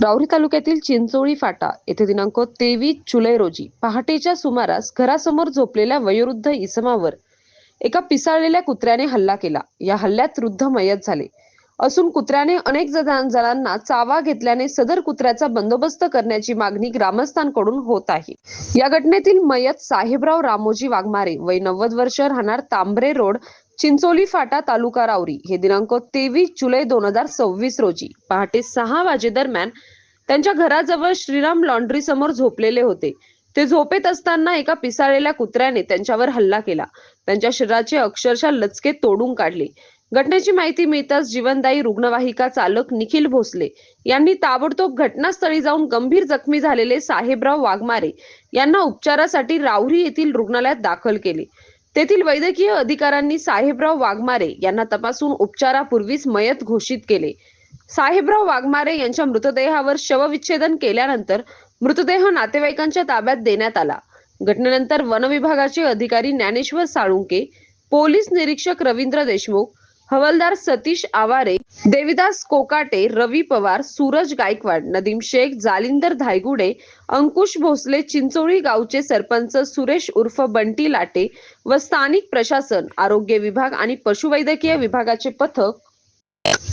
राऊरी तालुक्यातील चिंचोळी फाटा येथे दिनांक 23 जुलै रोजी पहाटेच्या सुमारास घरासमोर झोपलेल्या वयोवृद्ध इसमावर एका पिसाळलेल्या कुत्र्याने हल्ला केला। या हल्ल्यात वृद्ध मयत झाले असून कुत्र्याने अनेक जणांना चावा घेतल्याने सदर कुत्र्याचा बंदोबस्त करण्याची मागणी ग्रामस्थांकडून होत आहे। या घटनेतील मयत साहेबराव रामोजी वाघमारे वय 90 वर्ष, राहणार तांबरे रोड, चिंचोली फाटा, तालुका राऊरी हे दिनांक 23 जुलै 2026 रोजी पहाटे 6 वाजे दरम्यान त्यांच्या घराजवळ श्रीराम लॉन्ड्री समोर झोपलेले होते। ते झोपेत असताना एका पिसाळलेल्या कुत्र्याने त्यांच्यावर हल्ला केला। त्यांच्या शरीराचे अक्षरशः लचके तोडून काढले। घटनेची माहिती मिळताच जीवनदायी रुग्णवाहिका चालक निखिल भोसले यांनी ताबडतोब घटनास्थळी जाऊन गंभीर जखमी झालेले साहेबराव वाघमारे यांना उपचारासाठी राऊरी येथील रुग्णालयात दाखल केले। तेथील वैद्यकीय अधिकाऱ्यांनी साहेबराव वाघमारे यांना तपासून उपचारापूर्वीच मयत घोषित केले। साहेबराव वाघमारे यांच्या मृतदेहावर शवविच्छेदन केल्यानंतर मृतदेह नातेवाईकांच्या ताब्यात देण्यात आला। घटनेनंतर वन विभागाचे अधिकारी ज्ञानेश्वर साळुंके, पोलीस निरीक्षक रवींद्र देशमुख, हवालदार सतीश आवारे, देविदास कोकाटे, रवी पवार, सूरज गायकवाड, नदीम शेख, जालिंदर धायगुडे, अंकुश भोसले, चिंचोळी गावचे सरपंच सुरेश उर्फ बंटी लाटे व स्थानिक प्रशासन, आरोग्य विभाग आणि पशुवैद्यकीय विभागाचे पथक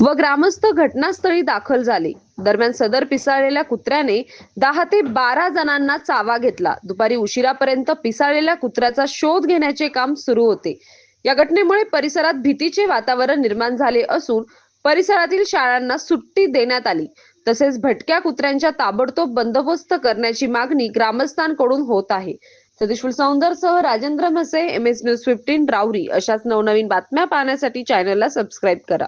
व ग्रामस्थ घटनास्थळी दाखल झाले। दरम्यान सदर पिसाळलेल्या कुत्र्याने 10 ते 12 जणांना चावा घेतला। दुपारी उशिरापर्यंत पिसाळलेल्या कुत्र्याचा शोध घेण्याचे काम सुरू होते। या घटनेमुळे परिसरात भीतीचे वातावरण निर्माण झाले असून परिसरातील शाळांना सुट्टी देण्यात आली। तसेच भटक्या कुत्र्यांच्या ताबडतोब बंदोबस्त करण्याची मागणी ग्रामस्थांकडून होत आहे। सतीश फुलसौंदरसह राजेंद्र म्हसे, MS न्यूज 15 राऊरी अशाच नवनवीन बातम्या पाहण्यासाठी चॅनलला सबस्क्राईब करा।